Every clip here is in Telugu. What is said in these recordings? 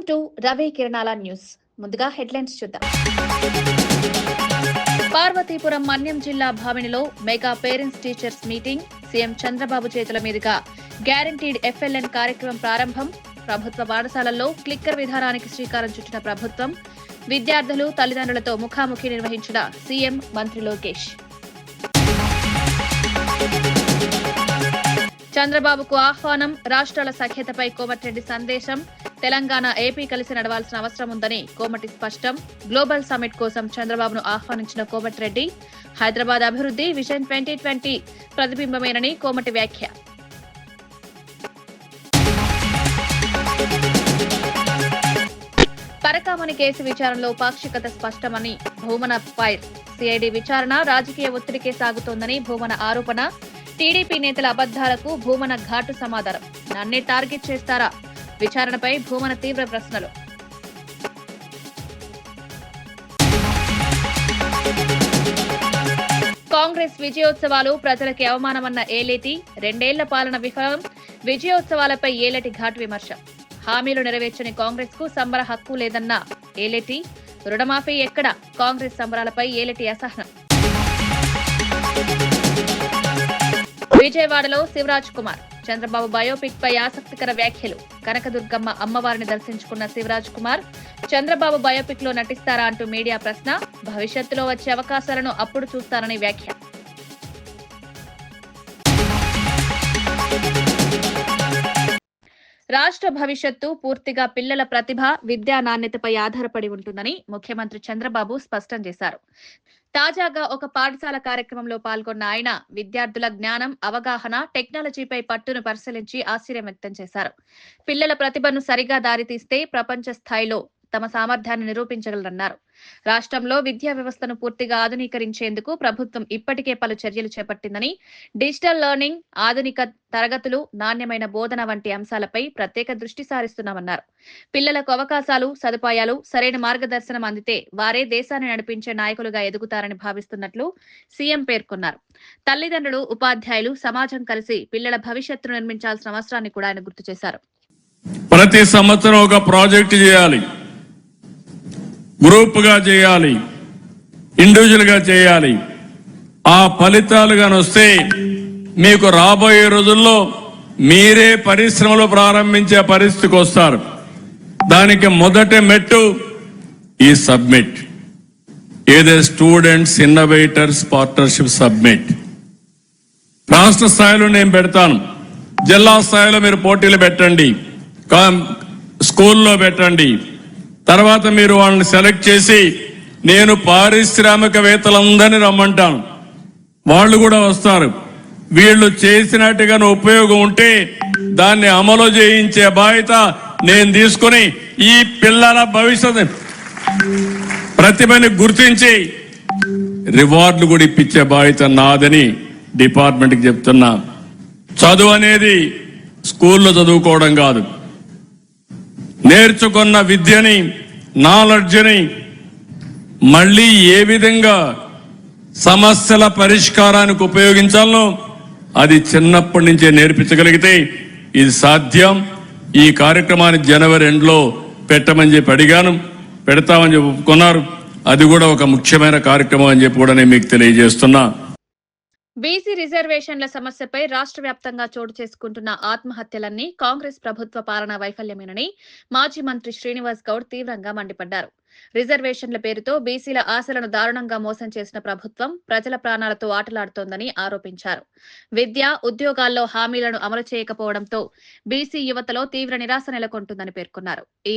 టు రవి కిరణాల న్యూస్. ముందుగా హెడ్లైన్స్ చూద్దాం. పార్వతీపురం మన్యం జిల్లా భావినిలో mega parents teachers meeting. CM Chandrababu చేతుల మీదుగా గ్యారంటీడ్ ఎఫ్ఎల్ఎన్ కార్యక్రమం ప్రారంభం. ప్రభుత్వ పాఠశాలల్లో క్లిక్కర్ విధానానికి శ్రీకారం చుట్టిన ప్రభుత్వం. విద్యార్థులు తల్లిదండ్రులతో ముఖాముఖి నిర్వహించిన సీఎం మంత్రి లోకేష్. చంద్రబాబుకు ఆహ్వానం. రాష్ట్రాల సఖ్యతపై కోమటిరెడ్డి సందేశం. తెలంగాణ ఏపీ కలిసి నడవాల్సిన అవసరం ఉందని కోమటి స్పష్టం. గ్లోబల్ సమ్మిట్ కోసం చంద్రబాబును ఆహ్వానించిన కోమటిరెడ్డి. హైదరాబాద్ అభివృద్ధి విజన్ 2020 ప్రతిబింబమేనని కోమటి వ్యాఖ్య. పరకామణి కేసు విచారణలో పాక్షికత స్పష్టమని భూమన ఫైర్. సిఐడి విచారణ రాజకీయ ఒత్తిడికే సాగుతోందని భూమన ఆరోపణ. టీడీపీ నేతల అబద్దాలకు భూమన ఘాటు సమాధానం. నన్నే టార్గెట్ చేస్తారా? విచారణపై భూమన తీవ్ర ప్రశ్నలు. కాంగ్రెస్ విజయోత్సవాలు ప్రజలకి అవమానమన్న ఏలేటి. 2 ఏళ్ల పాలన విఫలం. విజయోత్సవాలపై ఏలేటి ఘాటు విమర్శ. హామీలు నెరవేర్చని కాంగ్రెస్ కు సంబర హక్కు లేదన్న ఏలేటి. రుణమాఫీ ఎక్కడ? కాంగ్రెస్ సంబరాలపై ఏలేటి అసహనం. విజయవాడలో శివరాజ్ కుమార్. చంద్రబాబు బయోపిక్ పై ఆసక్తికర వ్యాఖ్యలు. కనకదుర్గమ్మ అమ్మవారిని దర్శించుకున్న శివరాజ్ కుమార్ చంద్రబాబు బయోపిక్ లో నటిస్తారా అంటూ మీడియా ప్రశ్న. భవిష్యత్తులో వచ్చే అవకాశాలను అప్పుడు చూస్తారని వ్యాఖ్య. రాష్ట్ర భవిష్యత్తు పూర్తిగా పిల్లల ప్రతిభ, విద్యా నాణ్యతపై ఆధారపడి ఉంటుందని ముఖ్యమంత్రి చంద్రబాబు స్పష్టం చేశారు. తాజాగా ఒక పాఠశాల కార్యక్రమంలో పాల్గొన్న ఆయన విద్యార్థుల జ్ఞానం, అవగాహన, టెక్నాలజీపై పట్టును పరిశీలించి ఆశ్చర్యం వ్యక్తం చేశారు. పిల్లల ప్రతిభను సరిగా దారితీస్తే ప్రపంచ స్థాయిలో తమ సామర్థ్యాన్ని నిరూపించగలరన్నారు. రాష్ట్రంలో విద్యా వ్యవస్థను పూర్తిగా ఆధునీకరించేందుకు ప్రభుత్వం ఇప్పటికే పలు చర్యలు చేపట్టిందని, డిజిటల్ లెర్నింగ్, ఆధునిక తరగతులు, నాణ్యమైన బోధన వంటి అంశాలపై ప్రత్యేక దృష్టి సారిస్తున్నామన్నారు. పిల్లలకు అవకాశాలు, సదుపాయాలు, సరైన మార్గదర్శనం అందితే వారే దేశాన్ని నడిపించే నాయకులుగా ఎదుగుతారని భావిస్తున్నట్లు సీఎం పేర్కొన్నారు. తల్లిదండ్రులు, ఉపాధ్యాయులు, సమాజం కలిసి పిల్లల భవిష్యత్తును నిర్మించాల్సిన అవసరాన్ని కూడా ఆయన గుర్తు చేశారు. ప్రతి సంవత్సరం ఒక ప్రాజెక్టు చేయాలి, గ్రూప్ గా చేయాలి, ఇండివిజువల్ గా చేయాలి. ఆ ఫలితాలు వస్తే మీకు రాబోయే రోజుల్లో మీరే పరిశ్రమలు ప్రారంభించే పరిస్థితికి వస్తారు. దానికి మొదటి మెట్టు ఈ సబ్మిట్, ఏదే స్టూడెంట్స్ ఇన్నోవేటర్స్ పార్ట్నర్షిప్ సబ్మిట్. రాష్ట్ర స్థాయిలో నేను పెడతాను, జిల్లా స్థాయిలో మీరు పోటీలు పెట్టండి, స్కూల్లో పెట్టండి. తర్వాత మీరు వాళ్ళని సెలెక్ట్ చేసి నేను పారిశ్రామికవేత్తలందరినీ రమ్మంటాను, వాళ్ళు కూడా వస్తారు. వీళ్ళు చేసినట్టుగా ఉపయోగం ఉంటే దాన్ని అమలు చేయించే బాధ్యత నేను తీసుకుని ఈ పిల్లల భవిష్యత్ ప్రతిభని గుర్తించి రివార్డులు కూడా ఇప్పించే బాధ్యత నాదని డిపార్ట్మెంట్కి చెప్తున్నా. చదువు అనేది స్కూల్లో చదువుకోవడం కాదు, నేర్చుకున్న విద్యని, నాలెడ్జ్ని మళ్ళీ ఏ విధంగా సమస్యల పరిష్కారానికి ఉపయోగించాలో అది చిన్నప్పటి నుంచే నేర్పించగలిగితే ఇది సాధ్యం. ఈ కార్యక్రమాన్ని జనవరి 2లో పెట్టమని చెప్పి అడిగాను, పెడతామని చెప్పి ఒప్పుకున్నారు. అది కూడా ఒక ముఖ్యమైన కార్యక్రమం అని చెప్పి కూడా నేను మీకు తెలియజేస్తున్నా. బీసీ రిజర్వేషన్ల సమస్యపై రాష్ట్ర వ్యాప్తంగా చోటు చేసుకుంటున్న ఆత్మహత్యలన్నీ కాంగ్రెస్ ప్రభుత్వ పాలనా వైఫల్యమేనని మాజీ మంత్రి శ్రీనివాస్ గౌడ్ తీవ్రంగా మండిపడ్డారు. రిజర్వేషన్ల పేరుతో బీసీల ఆశలను దారుణంగా మోసం చేసిన ప్రభుత్వం ప్రజల ప్రాణాలతో ఆటలాడుతోందని ఆరోపించారు. విద్య, ఉద్యోగాల్లో హామీలను అమలు చేయకపోవడంతో బీసీ యువతలో తీవ్ర నిరాశ నెలకొంటుందని పేర్కొన్నారు. ఈ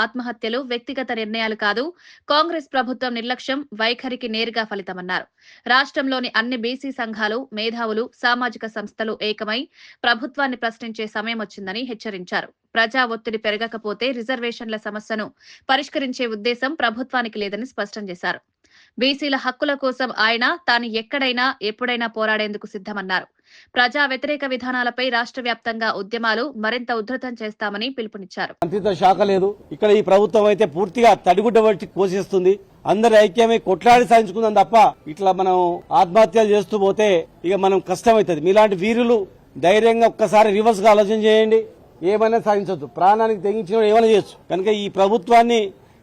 ఆత్మహత్యలు వ్యక్తిగత నిర్ణయాలు కాదు, కాంగ్రెస్ ప్రభుత్వం నిర్లక్ష్యం, వైఖరికి నేరుగా ఫలితమన్నారు. రాష్ట్రంలోని అన్ని బీసీ సంఘాలు, మేధావులు, సామాజిక సంస్థలు ఏకమై ప్రభుత్వాన్ని ప్రశ్నించే సమయం వచ్చిందని హెచ్చరించారు. ప్రజా ఒత్తిడి పెరగకపోతే రిజర్వేషన్ల సమస్యను పరిష్కరించే ఉద్దేశం ప్రభుత్వానికి లేదని స్పష్టం చేశారు. బీసీల హక్కుల కోసం ఆయన తాను ఎక్కడైనా ఎప్పుడైనా పోరాడేందుకు సిద్ధమన్నారు. ప్రజా వ్యతిరేక విధానాలపై రాష్ట్ర వ్యాప్తంగా ఉద్యమాలు మరింత ఉధృతం చేస్తామని పిలుపునిచ్చారు. మంత్రిత్వ శాఖ లేదు, ఇక్కడ ఈ ప్రభుత్వం అయితే పూర్తిగా తడిగుడ్డ వచ్చి కోసేస్తుంది. అందరి ఐక్యమై కొట్లాడి సాధించుకుందాం తప్ప ఇట్లా మనం ఆత్మహత్యలు చేస్తూ పోతే ఇక మనం కష్టమవుతుంది. మీలాంటి వీరులు ధైర్యంగా ఒక్కసారి రివర్స్ గా ఆలోచన చేయండి. ఏమైనా సాధించవచ్చు, ప్రాణానికి తెగించిన ఏమైనా చేయొచ్చు. కనుక ఈ ప్రభుత్వాన్ని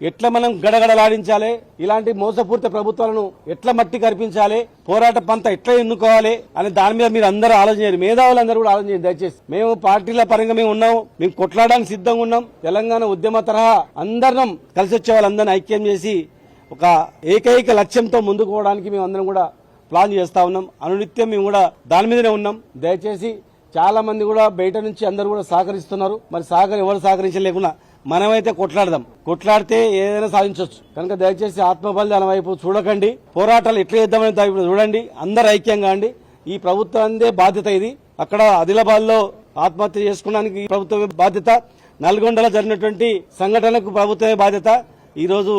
ఎట్లా మనం గడగడలాడించాలి, ఇలాంటి మోసపూరిత ప్రభుత్వాలను ఎట్లా మట్టి కరిపించాలి, పోరాట పంత ఎట్లా ఎన్నుకోవాలి అనే దాని మీద మీరు అందరూ ఆలోచించారు. మేధావులందరూ కూడా ఆలోచించారు. దయచేసి మేము పార్టీల పరంగా మేము ఉన్నాము, మేము కొట్లాడడానికి సిద్ధంగా ఉన్నాం. తెలంగాణ ఉద్యమ తరహా అందరం కలిసి వచ్చే వాళ్ళందరినీ ఐక్యం చేసి ఒక ఏకైక లక్ష్యంతో ముందుకు పోవడానికి మేము అందరం కూడా ప్లాన్ చేస్తా ఉన్నాం. అనునిత్యం మేము కూడా దాని మీదనే ఉన్నాం. దయచేసి చాలా మంది కూడా బయట నుంచి అందరూ కూడా సహకరిస్తున్నారు. మరి ఎవరు సహకరించలేకున్నా మనమైతే కొట్లాడదాం, కొట్లాడితే ఏదైనా సాధించవచ్చు. కనుక దయచేసి ఆత్మబలిదానం వైపు చూడకండి, పోరాటాలు ఎట్లా చేద్దామని వైపు చూడండి. అందరు ఐక్యంగా అండి. ఈ ప్రభుత్వానిదే బాధ్యత ఇది. అక్కడ ఆదిలాబాద్ లో ఆత్మహత్య చేసుకోవడానికి ప్రభుత్వమే బాధ్యత, నల్గొండలో జరిగినటువంటి సంఘటనకు ప్రభుత్వమే బాధ్యత, ఈ రోజు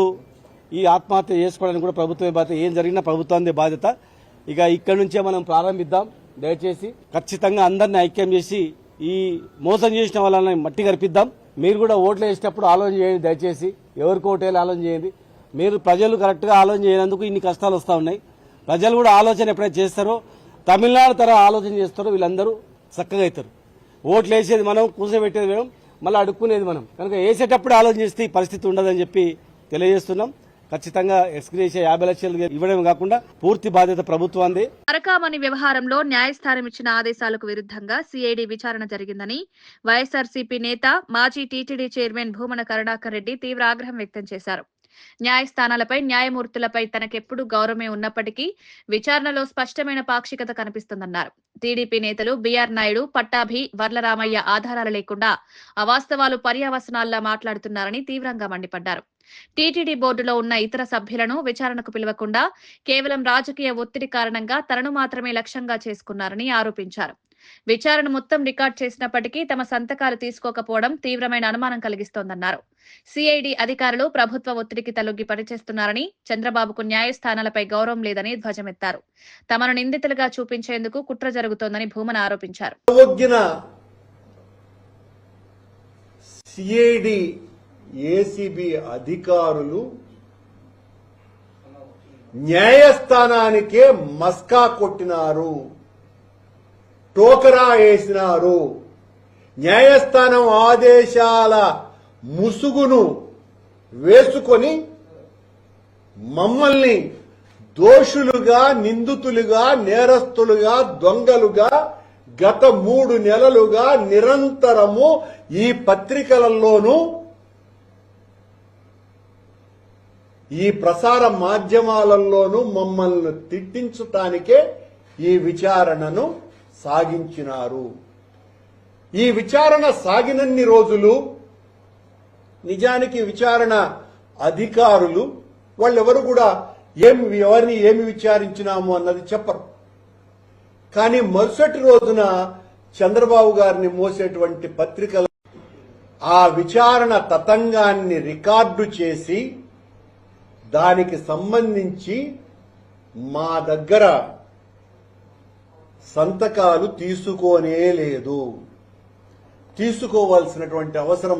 ఈ ఆత్మహత్య చేసుకోవడానికి కూడా ప్రభుత్వమే బాధ్యత. ఏం జరిగినా ప్రభుత్వానిదే బాధ్యత. ఇక ఇక్కడి నుంచే మనం ప్రారంభిద్దాం. దయచేసి ఖచ్చితంగా అందరినీ ఐక్యం చేసి ఈ మోసం చేసిన వాళ్ళని మట్టి కరిపిద్దాం. మీరు కూడా ఓట్లు వేసేటప్పుడు ఆలోచన చేయండి. దయచేసి ఎవరికి ఓటేయాలి ఆలోచన చేయండి. మీరు ప్రజలు కరెక్ట్ గా ఆలోచన చేయనందుకు ఇన్ని కష్టాలు వస్తా ఉన్నాయి. ప్రజలు కూడా ఆలోచన ఎప్పుడైతే చేస్తారో, తమిళనాడు తరహా ఆలోచన చేస్తారో వీళ్ళందరూ చక్కగా అవుతారు. ఓట్లు వేసేది మనం, కూర్చోబెట్టేది మనం, మళ్ళీ అడుక్కునేది మనం. కనుక వేసేటప్పుడు ఆలోచన చేస్తే ఈ పరిస్థితి ఉండదని చెప్పి తెలియజేస్తున్నాం. ఖచ్చితంగా ఎక్స్గ్రేషియా 50 లక్షలు ఇవ్వడం కాకుండా పూర్తి బాధ్యత ప్రభుత్వాన్ని. పరకామణి వ్యవహారంలో న్యాయస్థానం ఇచ్చిన ఆదేశాలకు విరుద్ధంగా సిఐడి విచారణ జరిగిందని వైఎస్ఆర్సీపీ నేత, మాజీ టీటీడీ చైర్మన్ భూమన కరుణాకర్ రెడ్డి తీవ్ర ఆగ్రహం వ్యక్తం చేశారు. న్యాయస్థానాలపై, న్యాయమూర్తులపై తనకెప్పుడు గౌరవమే ఉన్నప్పటికీ విచారణలో స్పష్టమైన పాక్షికత కనిపిస్తుందన్నారు. టీడీపీ నేతలు బీఆర్ నాయుడు, పట్టాభి, వర్లరామయ్య ఆధారాలు లేకుండా అవాస్తవాలు పర్యావసనాల్లా మాట్లాడుతున్నారని తీవ్రంగా మండిపడ్డారు. టీటీడీ బోర్డులో ఉన్న ఇతర సభ్యులను విచారణకు పిలవకుండా కేవలం రాజకీయ ఒత్తిడి కారణంగా తనను మాత్రమే లక్ష్యంగా చేసుకున్నారని ఆరోపించారు. విచారణ మొత్తం రికార్డు చేసినప్పటికీ తమ సంతకాలు తీసుకోకపోవడం తీవ్రమైన అనుమానం కలిగిస్తోందన్నారు. సిఐడి అధికారులు ప్రభుత్వ ఒత్తిడికి తలొగ్గి పనిచేస్తున్నారని, చంద్రబాబుకు న్యాయస్థానాలపై గౌరవం లేదని ధ్వజమెత్తారు. తమను నిందితులుగా చూపించేందుకు కుట్ర జరుగుతోందని భూమన ఆరోపించారు. సిఐడి ఏసీబీ అధికారులు న్యాయస్థానానికే మస్కా కొట్టినారు, టోకరా వేసినారు. న్యాయస్థానం ఆదేశాల ముసుగును వేసుకొని మమ్మల్ని దోషులుగా, నిందితులుగా, నేరస్తులుగా, దొంగలుగా గత 3 నెలలుగా నిరంతరము ఈ పత్రికలలోనూ, ఈ ప్రసార మాధ్యమాలలోనూ మమ్మల్ని తిట్టించటానికే ఈ విచారణను సాగించినారు. ఈ విచారణ సాగినన్ని రోజులు నిజానికి విచారణ అధికారులు వాళ్ళెవరు కూడా ఎవరిని ఏమి విచారించినాము అన్నది చెప్పరు. కానీ మరుసటి రోజున చంద్రబాబు గారిని మోసేటువంటి పత్రికలు ఆ విచారణ తతంగాన్ని రికార్డు చేసి దానికి సంబంధించి మా దగ్గర సంతకాలు తీసుకోనే లేదు. తీసుకోవాల్సినటువంటి అవసరం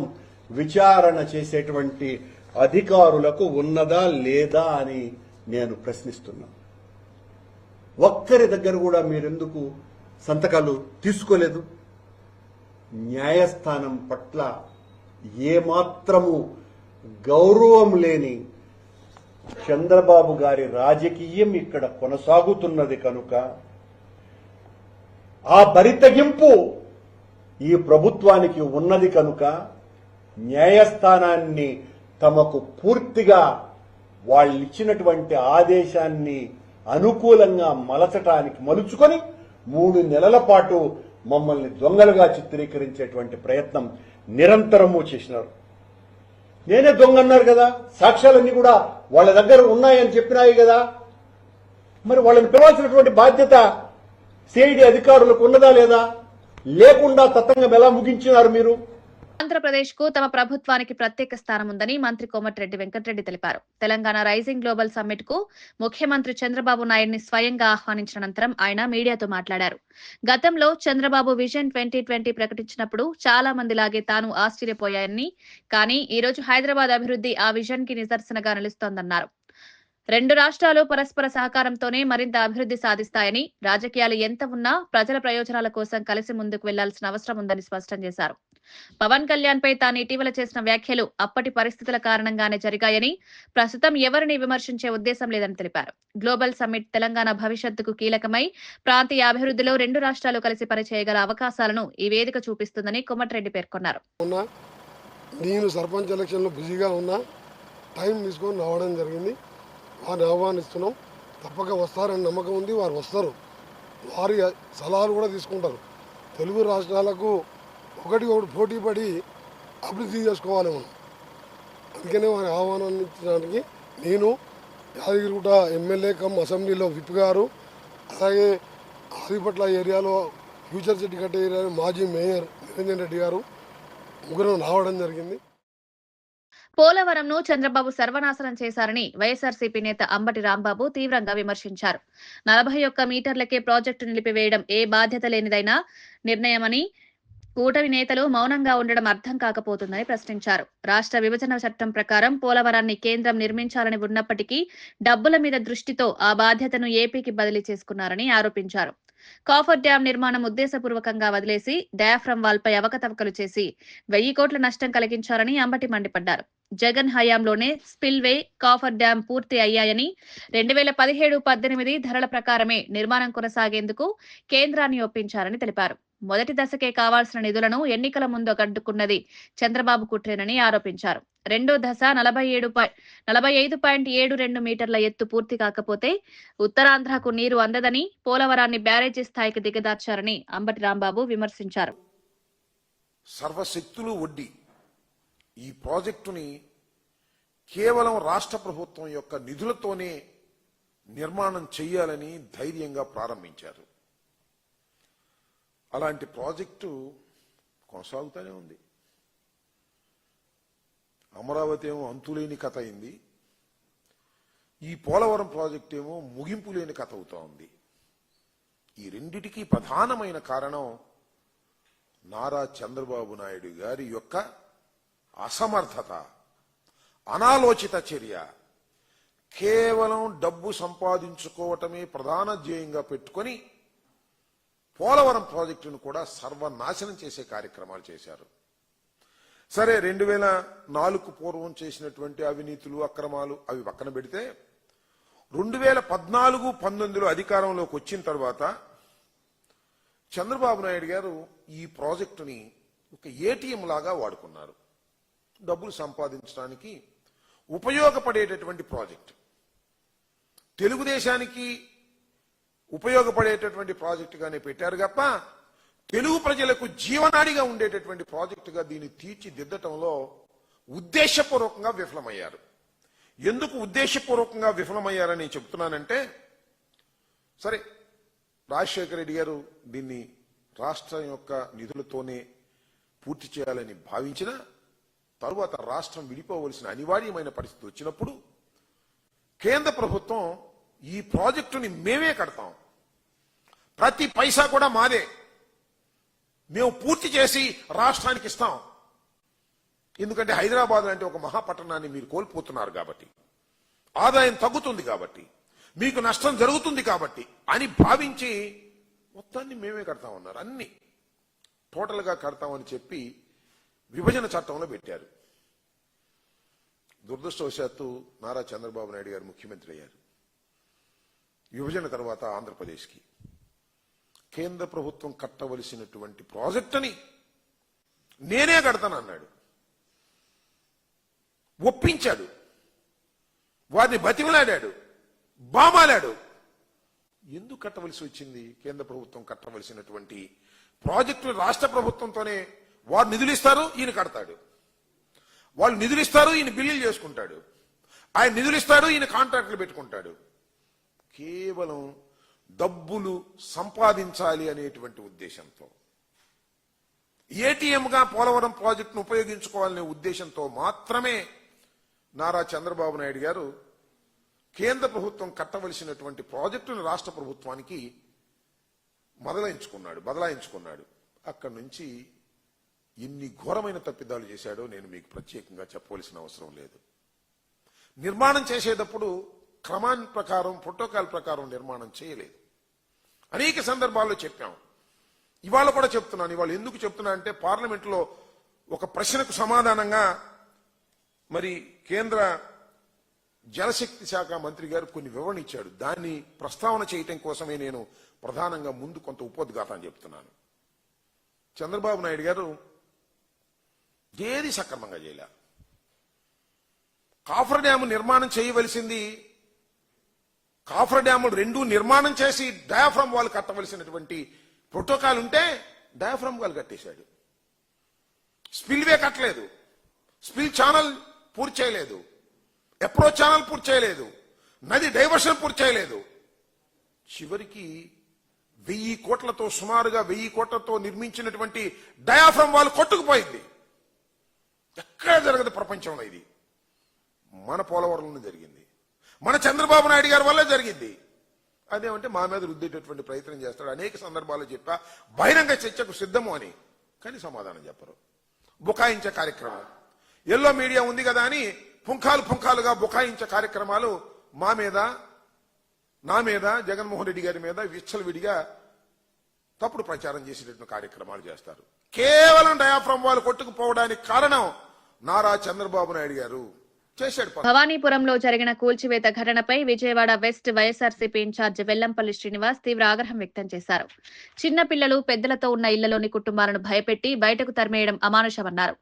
విచారణ చేసేటువంటి అధికారులకు ఉన్నదా లేదా అని నేను ప్రశ్నిస్తున్నా. ఒక్కరి దగ్గర కూడా మీరెందుకు సంతకాలు తీసుకోలేదు? న్యాయస్థానం పట్ల ఏమాత్రము గౌరవం లేని చంద్రబాబు గారి రాజకీయం ఇక్కడ కొనసాగుతున్నది కనుక ఆ బరితెగింపు ఈ ప్రభుత్వానికి ఉన్నది కనుక న్యాయస్థానాన్ని తమకు పూర్తిగా వాళ్ళిచ్చినటువంటి ఆదేశాన్ని అనుకూలంగా మలుచుకొని 3 నెలల పాటు మమ్మల్ని దొంగలుగా చిత్రీకరించేటువంటి ప్రయత్నం నిరంతరము చేసినారు. నేనే దొంగ అన్నారు కదా, సాక్ష్యాలన్నీ కూడా వాళ్ళ దగ్గర ఉన్నాయని చెప్పినాయి కదా, మరి వాళ్ళని పిలవాల్సినటువంటి బాధ్యత సిఐడి అధికారులకు ఉన్నదా లేదా? లేకుండా తతంగం ఎలా ముగించినారు మీరు? ఆంధ్రప్రదేశ్ కు తమ ప్రభుత్వానికి ప్రత్యేక స్థానం ఉందని మంత్రి కోమటిరెడ్డి వెంకటరెడ్డి తెలిపారు. తెలంగాణ రైజింగ్ గ్లోబల్ సమ్మిట్ కు ముఖ్యమంత్రి చంద్రబాబు నాయుడిని స్వయంగా ఆహ్వానించిన అనంతరం ఆయన మీడియాతో మాట్లాడారు. గతంలో చంద్రబాబు విజన్ 2020 ప్రకటించినప్పుడు చాలా మందిలాగే తాను ఆశ్చర్యపోయాయని, కానీ ఈ రోజు హైదరాబాద్ అభివృద్ధి ఆ విజన్ కి నిదర్శనగా నిలుస్తోందన్నారు. 2 రాష్ట్రాలు పరస్పర సహకారంతోనే మరింత అభివృద్ధి సాధిస్తాయని, రాజకీయాలు ఎంత ఉన్నా ప్రజల ప్రయోజనాల కోసం కలిసి ముందుకు వెళ్లాల్సిన అవసరం ఉందని స్పష్టం చేశారు. పవన్ కళ్యాణ్ పై తాను ఇటీవల చేసిన వ్యాఖ్యలు అప్పటి పరిస్థితుల కారణంగానే జరిగాయని, ప్రస్తుతం ఎవరిని విమర్శించే ఉద్దేశం లేదని తెలిపారు. గ్లోబల్ సమ్మిట్ తెలంగాణ భవిష్యత్తుకు కీలకమై ప్రాంతీయ అభివృద్ధిలో రెండు రాష్ట్రాలు కలిసి పనిచేయగల అవకాశాలను ఈ వేదిక చూపిస్తుందని కోమటిరెడ్డి పేర్కొన్నారు. నేను సర్పంచ్ ఎలక్షన్లో బిజీగా ఉన్నా, టైం తీసుకొని రావడం జరిగింది. వారిని ఆహ్వానిస్తున్నాం. తప్పక వస్తారని నమ్మకం ఉంది. వారు వస్తారు. వారి సలహాలు కూడా తీసుకుంటారు. తెలుగు రాష్ట్రాలకు ఒకటి పోటీ పడి అభివృద్ధి చేసుకోవాలి మనం. అందుకనే వారి ఆహ్వానించడానికి నేను యాదగిరిగుట్ట ఎమ్మెల్యే కమ్ అసెంబ్లీలో విప్ గారు, అలాగే ఆదిపట్ల ఏరియాలో ఫ్యూచర్ సిటీ కట్టే ఏరియాలో మాజీ మేయర్ నిరంజన్ రెడ్డి గారు ముగ్గురు రావడం జరిగింది. పోలవరంను చంద్రబాబు సర్వనాశనం చేశారని వైఎస్ఆర్సీపీ నేత అంబటి రాంబాబు తీవ్రంగా విమర్శించారు. 41 మీటర్లకే ప్రాజెక్టు నిలిపివేయడం ఏ బాధ్యత లేనిదైనా నిర్ణయమని, కూటమి నేతలు మౌనంగా ఉండడం అర్థం కాకపోతుందని ప్రశ్నించారు. రాష్ట్ర విభజన చట్టం ప్రకారం పోలవరాన్ని కేంద్రం నిర్మించాలని ఉన్నప్పటికీ డబ్బుల మీద దృష్టితో ఆ బాధ్యతను ఏపీకి బదిలీ చేసుకున్నారని ఆరోపించారు. కాఫర్ డ్యాం నిర్మాణం ఉద్దేశపూర్వకంగా వదిలేసి డయాఫ్రమ్ వాల్ పై అవకతవకలు చేసి 1000 కోట్ల నష్టం కలిగించారని అంబటి మండిపడ్డారు. జగన్ హయాంలోనే స్పిల్వే, కాఫర్ డ్యాం పూర్తి అయ్యాయని, 2017-18 ధరల ప్రకారమే నిర్మాణం కొనసాగేందుకు కేంద్రాన్ని ఒప్పించారని తెలిపారు. మొదటి దశకే కావాల్సిన నిధులను ఎన్నికల ముందు అడ్డుకున్నది చంద్రబాబు కుట్రేనని ఆరోపించారు. రెండో దశ 45.72 మీటర్ల ఎత్తు పూర్తి కాకపోతే ఉత్తరాంధ్రకు నీరు అందదని, పోలవరాన్ని బ్యారేజీ స్థాయికి దిగదార్చారని అంబటి రాంబాబు విమర్శించారు. సర్వశక్తులు ఒడ్డి ఈ ప్రాజెక్టుని కేవలం రాష్ట్ర ప్రభుత్వం యొక్క నిధులతోనే నిర్మాణం చేయాలని ధైర్యంగా ప్రారంభించారు. అలాంటి ప్రాజెక్టు కొనసాగుతూనే ఉంది. అమరావతి ఏమో అంతులేని కథ అయింది. ఈ పోలవరం ప్రాజెక్టు ఏమో ముగింపు లేని కథ అవుతా ఉంది. ఈ రెండిటికి ప్రధానమైన కారణం నారా చంద్రబాబు నాయుడు గారి యొక్క అసమర్థత, అనాలోచిత చర్య. కేవలం డబ్బు సంపాదించుకోవటమే ప్రధాన ధ్యేయంగా పెట్టుకొని పోలవరం ప్రాజెక్టును కూడా సర్వనాశనం చేసే కార్యక్రమాలు చేశారు. సరే, 2004 పూర్వం చేసినటువంటి అవినీతులు, అక్రమాలు అవి పక్కన పెడితే 2014-19లో అధికారంలోకి వచ్చిన తర్వాత చంద్రబాబు నాయుడు గారు ఈ ప్రాజెక్టుని ఒక ఏటీఎం లాగా వాడుకున్నారు. డబ్బులు సంపాదించడానికి ఉపయోగపడేటటువంటి ప్రాజెక్టు, తెలుగుదేశానికి ఉపయోగపడేటటువంటి ప్రాజెక్టుగానే పెట్టారు తప్ప తెలుగు ప్రజలకు జీవనాడిగా ఉండేటటువంటి ప్రాజెక్టుగా దీన్ని తీర్చిదిద్దటంలో ఉద్దేశపూర్వకంగా విఫలమయ్యారు. ఎందుకు ఉద్దేశపూర్వకంగా విఫలమయ్యారని చెప్తున్నానంటే, సరే రాజశేఖర రెడ్డి గారు దీన్ని రాష్ట్రం యొక్క నిధులతోనే పూర్తి చేయాలని భావించిన తరువాత రాష్ట్రం విడిపోవలసిన అనివార్యమైన పరిస్థితి వచ్చినప్పుడు కేంద్ర ప్రభుత్వం ఈ ప్రాజెక్టుని మేమే కడతాం, ప్రతి పైసా కూడా మాదే, మేము పూర్తి చేసి రాష్ట్రానికి ఇస్తాం, ఎందుకంటే హైదరాబాద్ లాంటి ఒక మహాపట్టణాన్ని మీరు కోల్పోతున్నారు కాబట్టి, ఆదాయం తగ్గుతుంది కాబట్టి, మీకు నష్టం జరుగుతుంది కాబట్టి అని భావించి మొత్తాన్ని మేమే కడతామన్నారు. అన్ని టోటల్గా కడతామని చెప్పి విభజన చట్టంలో పెట్టారు. దురదృష్టవశాత్తు నారా చంద్రబాబు నాయుడు గారు ముఖ్యమంత్రి అయ్యారు. విభజన తర్వాత ఆంధ్రప్రదేశ్కి కేంద్ర ప్రభుత్వం కట్టవలసినటువంటి ప్రాజెక్టుని నేనే కడతానన్నాడు. ఒప్పించాడు, వారిని బతిమలాడాడు, బామాలాడు. ఎందుకు కట్టవలసి వచ్చింది? కేంద్ర ప్రభుత్వం కట్టవలసినటువంటి ప్రాజెక్టులు రాష్ట్ర ప్రభుత్వంతోనే వారు నిధులు ఇస్తారు, ఈయన కడతాడు. వాళ్ళు నిధులు ఇస్తారు, ఈయన బిల్లులు చేసుకుంటాడు. ఆయన నిధులు ఇస్తాడు, ఈయన కాంట్రాక్టులు పెట్టుకుంటాడు. కేవలం డబ్బులు సంపాదించాలి అనేటువంటి ఉద్దేశంతో, ఏటీఎంగా పోలవరం ప్రాజెక్టును ఉపయోగించుకోవాలనే ఉద్దేశంతో మాత్రమే నారా చంద్రబాబు నాయుడు గారు కేంద్ర ప్రభుత్వం కట్టవలసినటువంటి ప్రాజెక్టును రాష్ట్ర ప్రభుత్వానికి బదలాయించుకున్నాడు. అక్కడి నుంచి ఎన్ని ఘోరమైన తప్పిదాలు చేశాడో నేను మీకు ప్రత్యేకంగా చెప్పవలసిన అవసరం లేదు. నిర్మాణం చేసేటప్పుడు క్రమాన్ని ప్రకారం, ప్రోటోకాల్ ప్రకారం నిర్మాణం చేయలేదు. అనేక సందర్భాల్లో చెప్పాం, ఇవాళ కూడా చెప్తున్నాను. ఇవాళ ఎందుకు చెప్తున్నా అంటే, పార్లమెంట్లో ఒక ప్రశ్నకు సమాధానంగా మరి కేంద్ర జలశక్తి శాఖ మంత్రి గారు కొన్ని వివరణ ఇచ్చాడు. దాన్ని ప్రస్తావన చేయటం కోసమే నేను ప్రధానంగా ముందు కొంత ఉపోద్ఘాతం చెప్తున్నాను. చంద్రబాబు నాయుడు గారు ఏది సక్రమంగా చేయలే. కాఫర్ డ్యాము నిర్మాణం చేయవలసింది, కాఫర్ డ్యాములు రెండు నిర్మాణం చేసి డయాఫ్రమ్ వాల్ కట్టవలసినటువంటి ప్రోటోకాల్ ఉంటే డయాఫ్రమ్ వాల్ కట్టేశాడు. స్పిల్వే కట్టలేదు, స్పిల్ ఛానల్ పూర్తి చేయలేదు, అప్రోచ్ ఛానల్ పూర్తి చేయలేదు, నది డైవర్షన్ పూర్తి చేయలేదు. చివరికి 1000 కోట్లతో సుమారుగా 1000 కోట్లతో నిర్మించినటువంటి డయాఫ్రమ్ వాల్ కొట్టుకుపోయింది. ఎక్కడ జరగదు ప్రపంచంలో. ఇది మన పోలవరంలో జరిగింది, మన చంద్రబాబు నాయుడు గారి వల్ల జరిగింది. అదేమంటే మా మీద రుద్దేటటువంటి ప్రయత్నం చేస్తాడు. అనేక సందర్భాల్లో చెప్పా బహిరంగ చర్చకు సిద్ధము అని, కానీ సమాధానం చెప్పరు. బుకాయించే కార్యక్రమం, ఎల్లో మీడియా ఉంది కదా అని పుంఖాలుగా బుకాయించే కార్యక్రమాలు మా మీద, నా మీద, జగన్మోహన్ రెడ్డి గారి మీద విచ్చలవిడిగా తప్పుడు ప్రచారం చేసేటటువంటి కార్యక్రమాలు చేస్తారు. కేవలం డయాఫ్రమ్ వాల్ కొట్టుకుపోవడానికి కారణం నారా చంద్రబాబు నాయుడు గారు చేశాడు. భవానీపురంలో జరిగిన కూల్చివేత ఘటనపై విజయవాడ వెస్ట్ వైఎస్ఆర్సీపీ ఇన్ఛార్జ్ వెల్లంపల్లి శ్రీనివాస్ తీవ్ర ఆగ్రహం వ్యక్తం చేశారు. చిన్న పిల్లలు, పెద్దలతో ఉన్న ఇళ్లలోని కుటుంబాలను భయపెట్టి బయటకు తరిమేయడం అమానుషమన్నారు.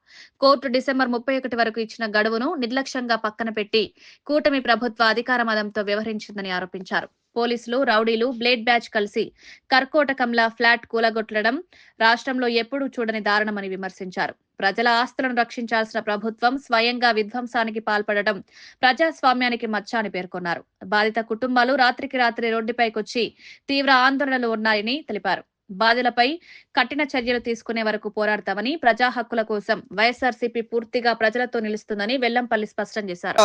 కోర్టు డిసెంబర్ 31 వరకు ఇచ్చిన గడువును నిర్లక్ష్యంగా పక్కన పెట్టి కూటమి ప్రభుత్వ అధికార మదంతో వ్యవహరించిందని ఆరోపించారు. పోలీసులు, రౌడీలు, బ్లేడ్ బ్యాచ్ కలిసి కర్కోటకంలా ఫ్లాట్ కూలగొట్టడం రాష్ట్రంలో ఎప్పుడూ చూడని దారుణమని విమర్శించారు. ప్రజల ఆస్తులను రక్షించాల్సిన ప్రభుత్వం స్వయంగా విధ్వంసానికి పాల్పడడం ప్రజాస్వామ్యానికి మచ్చ అని పేర్కొన్నారు. బాధిత కుటుంబాలు రాత్రికి రాత్రి రోడ్డుపైకొచ్చి తీవ్ర ఆందోళనలు ఉన్నాయని తెలిపారు. బాధితులపై కఠిన చర్యలు తీసుకునే వరకు పోరాడతామని, ప్రజా హక్కుల కోసం వైఎస్ఆర్సీపీ పూర్తిగా ప్రజలతో నిలుస్తుందని వెల్లంపల్లి స్పష్టం చేశారు.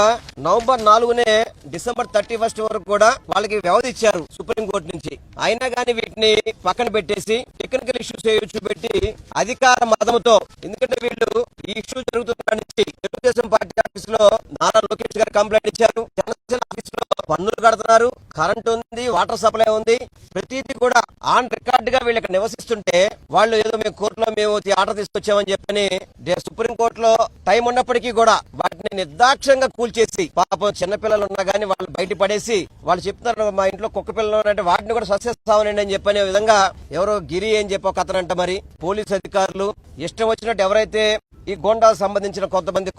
నవంబర్ 4నే డిసెంబర్ 31 వరకు కూడా వాళ్ళకి వ్యవధి ఇచ్చారు సుప్రీంకోర్టు నుంచి. అయినా కానీ వీటిని పక్కన పెట్టేసి టెక్నికల్ ఇష్యూస్ చూపెట్టి అధికార మతంతో, ఎందుకంటే వీళ్ళు ఈ ఇష్యూ జరుగుతున్న నుంచి తెలుగుదేశం పార్టీ ఆఫీస్ లో నారా లోకేష్ గారు కంప్లైంట్ ఇచ్చారు, జనసేన ఆఫీస్ లో పన్నులు కడుతున్నారు, కరెంట్ ఉంది, వాటర్ సప్లై ఉంది, ప్రతిదీ కూడా ఆన్ రికార్డ్ గా వీళ్ళు ఇక్కడ నివసిస్తుంటే వాళ్ళు ఏదో మేము కోర్టులో మేము ఆర్డర్ తీసుకొచ్చామని చెప్పని సుప్రీంకోర్టులో టైం ఉన్నప్పటికీ కూడా వాటిని నిర్దాక్ష్యంగా కూల్చేసి, పాపం చిన్నపిల్లలు ఉన్నా గానీ వాళ్ళు బయట పడేసి వాళ్ళు చెప్తున్నారు మా ఇంట్లో కుక్క పిల్లలు ఉన్నారంటే వాటిని కూడా సస్యస్తామనండి అని చెప్పనే విధంగా ఎవరో గిరి అని చెప్పి ఒక అతనంట. మరి పోలీసు అధికారులు ఇష్టం వచ్చినట్టు ఎవరైతే ఈ గోండాకు సంబంధించిన కొంతమంది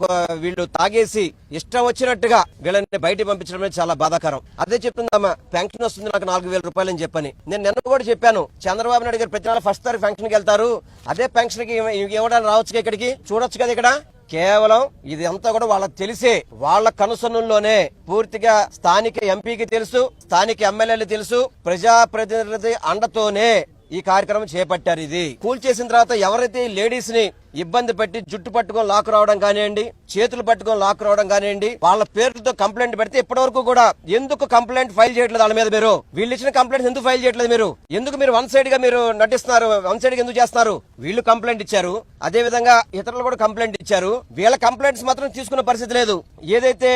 వీళ్ళు తాగేసి ఇష్టం వచ్చినట్టుగా వీళ్ళని బయట పంపించడమే చాలా బాధాకరం. అదే చెప్తుందమ్మా, పెన్షన్ వస్తుంది నాకు 4000 రూపాయలు అని చెప్పని. నేను నిన్న కూడా చెప్పాను, చంద్రబాబు నాయుడు గారు ప్రతి నెల 1st తారీఖు పెన్షన్ కి వెళ్తారు, అదే పెన్షన్ కి ఇవ్వడానికి రావచ్చు, ఇక్కడికి చూడొచ్చు కదా. ఇక్కడ కేవలం ఇది అంతా కూడా వాళ్ళకి తెలిసే, వాళ్ళ కనుసన్నుల్లోనే పూర్తిగా స్థానిక ఎంపీకి తెలుసు, స్థానిక ఎమ్మెల్యేలు తెలుసు, ప్రజాప్రతినిధి అండతోనే ఈ కార్యక్రమం చేపట్టారు. ఇది కూల్చేసిన తర్వాత ఎవరైతే లేడీస్ ని ఇబ్బంది పెట్టి జుట్టు పట్టుకొని లాక్ రావడం కానివ్వండి, చేతులు పట్టుకొని లాక్ రావడం కానివ్వండి, వాళ్ళ పేర్లతో కంప్లైంట్ పెడితే ఇప్పటి వరకు కూడా ఎందుకు కంప్లైంట్ ఫైల్ చేయట్లేదు వాళ్ళ మీద? మీరు వీళ్ళు ఇచ్చిన కంప్లైంట్ ఎందుకు ఫైల్ చేయట్లేదు? ఎందుకు మీరు వన్ సైడ్ గా మీరు నటిస్తున్నారు? వన్ సైడ్ గా ఎందుకు చేస్తున్నారు? వీళ్ళు కంప్లైంట్ ఇచ్చారు, అదే విధంగా ఇతరులు కూడా కంప్లైంట్ ఇచ్చారు. వీళ్ళ కంప్లైంట్స్ మాత్రం తీసుకున్న పరిస్థితి లేదు. ఏదైతే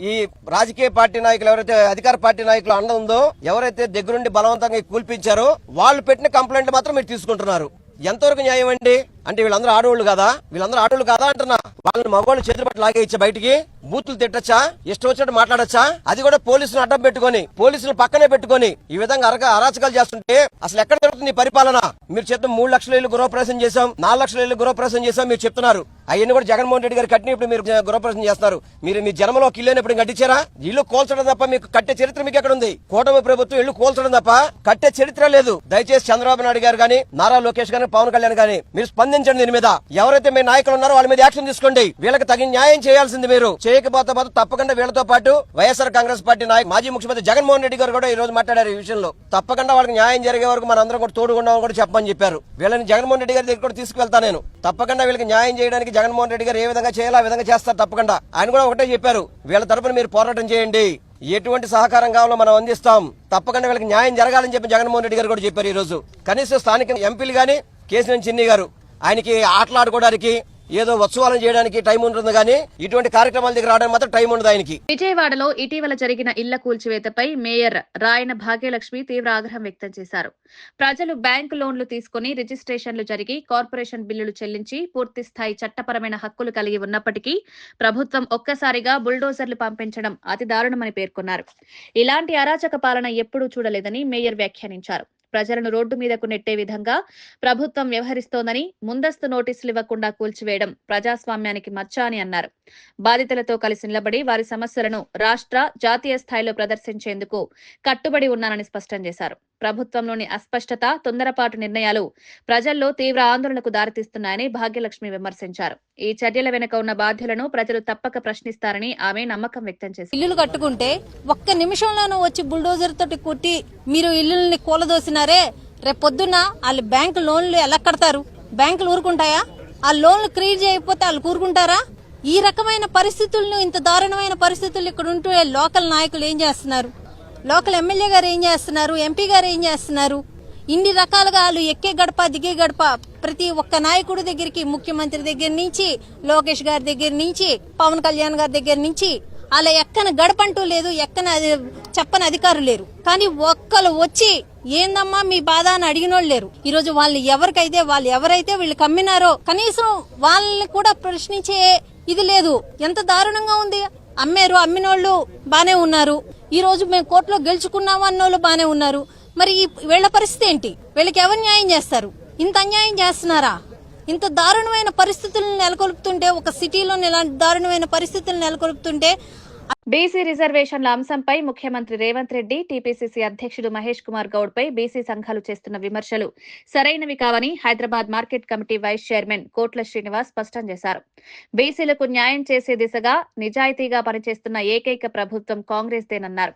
ఈ రాజకీయ పార్టీ నాయకులు, ఎవరైతే అధికార పార్టీ నాయకులు అండ ఉందో, ఎవరైతే దగ్గరుండి బలవంతంగా కూల్పించారో వాళ్ళు పెట్టిన కంప్లైంట్ మాత్రం మీరు తీసుకుంటున్నారు. ఎంతవరకు న్యాయం అండి? అంటే వీళ్ళందరూ ఆడవాళ్ళు కాదా? వీళ్ళందరూ ఆడవాళ్ళు కాదా అంటున్నా. వాళ్ళని మగవాళ్ళు చేతులు పట్టి లాగేయచ్చా బయటికి? బూతులు తిట్టచ్చా? ఇష్టం వచ్చినట్టు మాట్లాడచ్చా? అది కూడా పోలీసులు అడ్డం పెట్టుకొని, పోలీసులు పక్కనే పెట్టుకొని ఈ విధంగా అరాచకాలు చేస్తుంటే అసలు ఎక్కడ జరుగుతుంది పరిపాలన? మీరు చెప్తున్న 3 లక్షల ఇల్లు గృహప్రవేశం చేశాం, 4 లక్షల ఇల్లు గృహప్రవేశం చేశాం మీరు చెప్తున్నారు. అవన్నీ కూడా జగన్మోహన్ రెడ్డి గారు కట్టిన ఇప్పుడు మీరు గృహప్రవేశం చేస్తున్నారు. మీరు మీ జన్మలో ఒక ఇల్లు ఎప్పుడు కట్టించారా? ఇల్లు కోల్చడం తప్ప మీకు కట్టే చరిత్ర మీకు ఎక్కడ ఉంది? కూటమి ప్రభుత్వం ఇల్లు కోల్చడం తప్ప కట్టే చరిత్ర లేదు. దయచేసి చంద్రబాబు నాయుడు గారు గానీ, నారా లోకేష్ గానీ, పవన్ కళ్యాణ్ గానీ మీరు స్పందించండి. దీని మీద ఎవరైతే మీ నాయకులు ఉన్నారో వాళ్ళ మీద యాక్షన్ తీసుకోండి. వీళ్ళకి తగిన న్యాయం చేయాల్సింది. మీరు చేయకపోతే తప్పకుండా వీళ్ళతో పాటు వైఎస్ఆర్ కాంగ్రెస్ పార్టీ నాయకులు, మాజీ ముఖ్యమంత్రి జగన్మోహన్ రెడ్డి గారు కూడా ఈ రోజు మాట్లాడారు ఈ విషయంలో. తప్పకుండా వాళ్ళకి న్యాయం జరిగే వరకు మనందరం కూడా తోడుగుండామని కూడా చెప్పమని చెప్పారు. వీళ్ళని జగన్మోహన్ రెడ్డి గారి దగ్గర కూడా తీసుకువెళ్తా నేను. తప్పకుండా వీళ్ళకి న్యాయం చేయడానికి జగన్మోహన్ రెడ్డి గారు ఏ విధంగా చేయాలో ఆ విధంగా చేస్తారు తప్పకుండా. ఆయన కూడా ఒకటే చెప్పారు, వీళ్ళ తరపున మీరు పోరాటం చేయండి, ఎటువంటి సహకారం కావాలో మనం అందిస్తాం, తప్పకుండా వీళ్ళకి న్యాయం జరగాలని చెప్పి జగన్మోహన్ రెడ్డి గారు కూడా చెప్పారు. ఈ రోజు కనీసం స్థానిక ఎంపీలు గానీ, కేసీఆర్ చిన్ని గారు ఆయనకి ఆటలాడుకోవడానికి ఏదో ఉత్సవాలను చేయడానికి టైం ఉంటుంది కానీ ఇటువంటి కార్యక్రమాల దగ్గర రావడానికి మాత్రం టైం ఉండదు ఆయనకి. విజయవాడలో ఇటీవల జరిగిన ఇళ్ల కూల్చివేతపై మేయర్ రాయన భాగ్యలక్ష్మి తీవ్ర ఆగ్రహం వ్యక్తం చేశారు. ప్రజలు బ్యాంకు లోన్లు తీసుకుని రిజిస్ట్రేషన్లు జరిగి కార్పొరేషన్ బిల్లులు చెల్లించి పూర్తి స్థాయి చట్టపరమైన హక్కులు కలిగి ఉన్నప్పటికీ ప్రభుత్వం ఒక్కసారిగా బుల్డోజర్లు పంపించడం అతి దారుణమని పేర్కొన్నారు. ఇలాంటి అరాచక పాలన ఎప్పుడూ చూడలేదని మేయర్ వ్యాఖ్యానించారు. ప్రజలను రోడ్డు మీదకు నెట్టే విధంగా ప్రభుత్వం వ్యవహరిస్తోందని, ముందస్తు నోటీసులు ఇవ్వకుండా కూల్చివేయడం ప్రజాస్వామ్యానికి మచ్చ అని అన్నారు. బాధితులతో కలిసి నిలబడి వారి సమస్యలను రాష్ట్ర, జాతీయ స్థాయిలో ప్రదర్శించేందుకు కట్టుబడి ఉన్నానని స్పష్టం చేశారు. ప్రభుత్వంలోని అస్పష్టత, తొందరపాటు నిర్ణయాలు ప్రజల్లో తీవ్ర ఆందోళనకు దారితీస్తున్నాయని భాగ్యలక్ష్మి విమర్శించారు. ఈ చర్యల వెనుక ఉన్న బాధ్యులను ప్రజలు తప్పక ప్రశ్నిస్తారని ఆమె నమ్మకం వ్యక్తం చేశారు. ఇల్లులు కట్టుకుంటే ఒక్క నిమిషంలోనూ వచ్చి బుల్డోజర్ తోటి కొట్టి మీరు ఇల్లుల్ని కూలదోసినారే, రేపు పొద్దున్న వాళ్ళు బ్యాంకు లోన్లు ఎలా కడతారు? బ్యాంకులు ఊరుకుంటాయా? ఆ లోన్లు క్రియేట్ చేయకపోతే వాళ్ళు ఊరుకుంటారా? ఈ రకమైన పరిస్థితులను, ఇంత దారుణమైన పరిస్థితులు ఇక్కడ ఉంటూ లోకల్ నాయకులు ఏం చేస్తున్నారు? లోకల్ ఎమ్మెల్యే గారు ఏం చేస్తున్నారు? ఎంపీ గారు ఏం చేస్తున్నారు? ఇన్ని రకాలుగా వాళ్ళు ఎక్కే గడప దిగే గడప ప్రతి ఒక్క నాయకుడి దగ్గరికి, ముఖ్యమంత్రి దగ్గర నుంచి, లోకేష్ గారి దగ్గర నుంచి, పవన్ కళ్యాణ్ గారి దగ్గర నుంచి అలా ఎక్కని గడపంటూ లేదు, ఎక్కని చెప్పని అధికారులు లేరు. కానీ ఒక్కరు వచ్చి ఏందమ్మా మీ బాధ అని అడిగినోళ్ళు లేరు. ఈ రోజు వాళ్ళు ఎవరైతే వీళ్ళు కమ్మినారో కనీసం వాళ్ళని కూడా ప్రశ్నించే ఇది లేదు. ఎంత దారుణంగా ఉంది. అమ్మినోళ్ళు బానే ఉన్నారు, ఈ రోజు మేము కోర్టులో గెలుచుకున్నాము అన్నోళ్ళు బానే ఉన్నారు. మరి వీళ్ళ పరిస్థితి ఏంటి? వీళ్ళకి ఎవరు న్యాయం చేస్తారు? ఇంత అన్యాయం చేస్తున్నారా? ఇంత దారుణమైన పరిస్థితులను నెలకొల్పుతుంటే, ఒక సిటీలోని ఇలాంటి దారుణమైన పరిస్థితులను నెలకొల్పుతుంటే బీసీ రిజర్వేషన్ల అంశంపై ముఖ్యమంత్రి రేవంత్ రెడ్డి, టీపీసీసీ అధ్యక్షుడు మహేష్ కుమార్ గౌడ్ పై బీసీ సంఘాలు చేస్తున్న విమర్శలు సరైనవి కావని Hyderabad market committee vice chairman Kotla Srinivas స్పష్టం చేశారు. బీసీలకు న్యాయం చేసే దిశగా నిజాయితీగా పనిచేస్తున్న ఏకైక ప్రభుత్వం కాంగ్రెస్దేనన్నారు.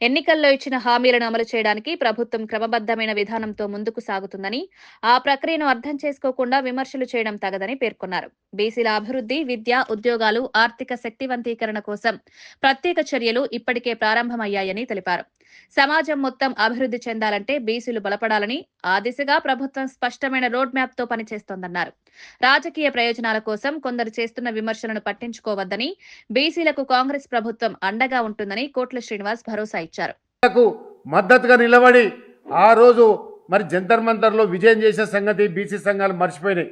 ఎన్నికల్లో ఇచ్చిన హామీలను అమలు చేయడానికి ప్రభుత్వం క్రమబద్దమైన విధానంతో ముందుకు సాగుతుందని, ఆ ప్రక్రియను అర్థం చేసుకోకుండా విమర్శలు చేయడం తగదని పేర్కొన్నారు. బీసీల అభివృద్ధి, విద్య, ఉద్యోగాలు, ఆర్థిక శక్తివంతీకరణ కోసం ప్రత్యేక చర్యలు ఇప్పటికే ప్రారంభమయ్యాయని తెలిపారు. సమాజం మొత్తం అభివృద్ధి చెందాలంటే బీసీలు బలపడాలని, ఆ దిశగా ప్రభుత్వం స్పష్టమైన రోడ్ మ్యాప్ తో పనిచేస్తోందన్నారు. రాజకీయ ప్రయోజనాల కోసం కొందరు చేస్తున్న విమర్శలను పట్టించుకోవద్దని, బీసీలకు కాంగ్రెస్ ప్రభుత్వం అండగా ఉంటుందని కోట్ల శ్రీనివాస్ భరోసా ఇచ్చారు. మద్దతుగా నిలబడి ఆ రోజు మరి జంతర్ మంతర్ లో విజయం చేసే సంగతి బీసీ సంఘాలు మర్చిపోయినాయి.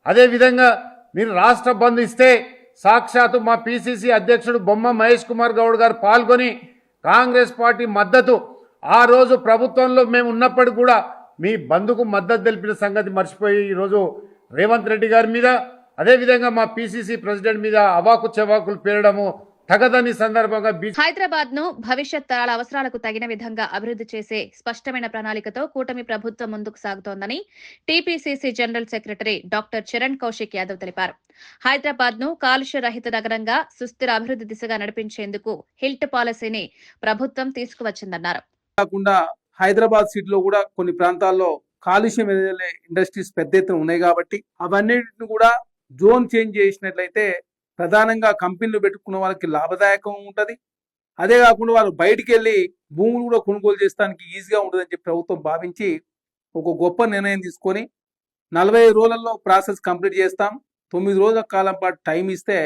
అదే విధంగా మీరు రాష్ట్ర బంద్ ఇస్తే సాక్షాత్తు మా పిసిసి అధ్యక్షుడు బొమ్మ మహేష్ కుమార్ గౌడ్ గారు పాల్గొని కాంగ్రెస్ పార్టీ మద్దతు, ఆ రోజు ప్రభుత్వంలో మేము ఉన్నప్పటికీ కూడా మీ బంద్కు మద్దతు తెలిపిన సంగతి మర్చిపోయి ఈరోజు రేవంత్ రెడ్డి గారి మీద, అదేవిధంగా మా పిసిసి ప్రెసిడెంట్ మీద అవాకు చెవాకులు పేరడము తగదని సందర్భంగా హైదరాబాద్ ను భవిష్యత్ తరాల అవసరాలకు తగిన విధంగా అభివృద్ధి చేసే స్పష్టమైన ప్రణాళికతో కూటమి ప్రభుత్వం ముందుకు సాగుతోందని TPCC general secretary doctor Charan Kaushik Yadav తెలిపారు. హైదరాబాద్ ను కాలుష్య రహిత నగరంగా సుస్థిర అభివృద్ధి దిశగా నడిపించేందుకు హిల్ట్ పాలసీని ప్రభుత్వం తీసుకువచ్చిందన్నారు. కాకుండా హైదరాబాద్ సిటీలో కూడా కొన్ని ప్రాంతాల్లో కాలుష్యం ఎదిలే ఇండస్ట్రీస్ పెద్ద ఎత్తున ఉన్నాయి కాబట్టి అవన్నిటిని కూడా జోన్ చేంజ్ చేసినట్లయితే ప్రధానంగా కంపెనీలు పెట్టుకున్న వాళ్ళకి లాభదాయకం ఉంటుంది. అదే కాకుండా వాళ్ళు బయటికి వెళ్ళి భూములు కూడా కొనుగోలు చేయడానికి ఈజీగా ఉంటుందని చెప్పి ప్రభుత్వం భావించి ఒక గొప్ప నిర్ణయం తీసుకొని 45 రోజులలో ప్రాసెస్ కంప్లీట్ చేస్తాం, 9 రోజుల కాలం పాటు టైం ఇస్తే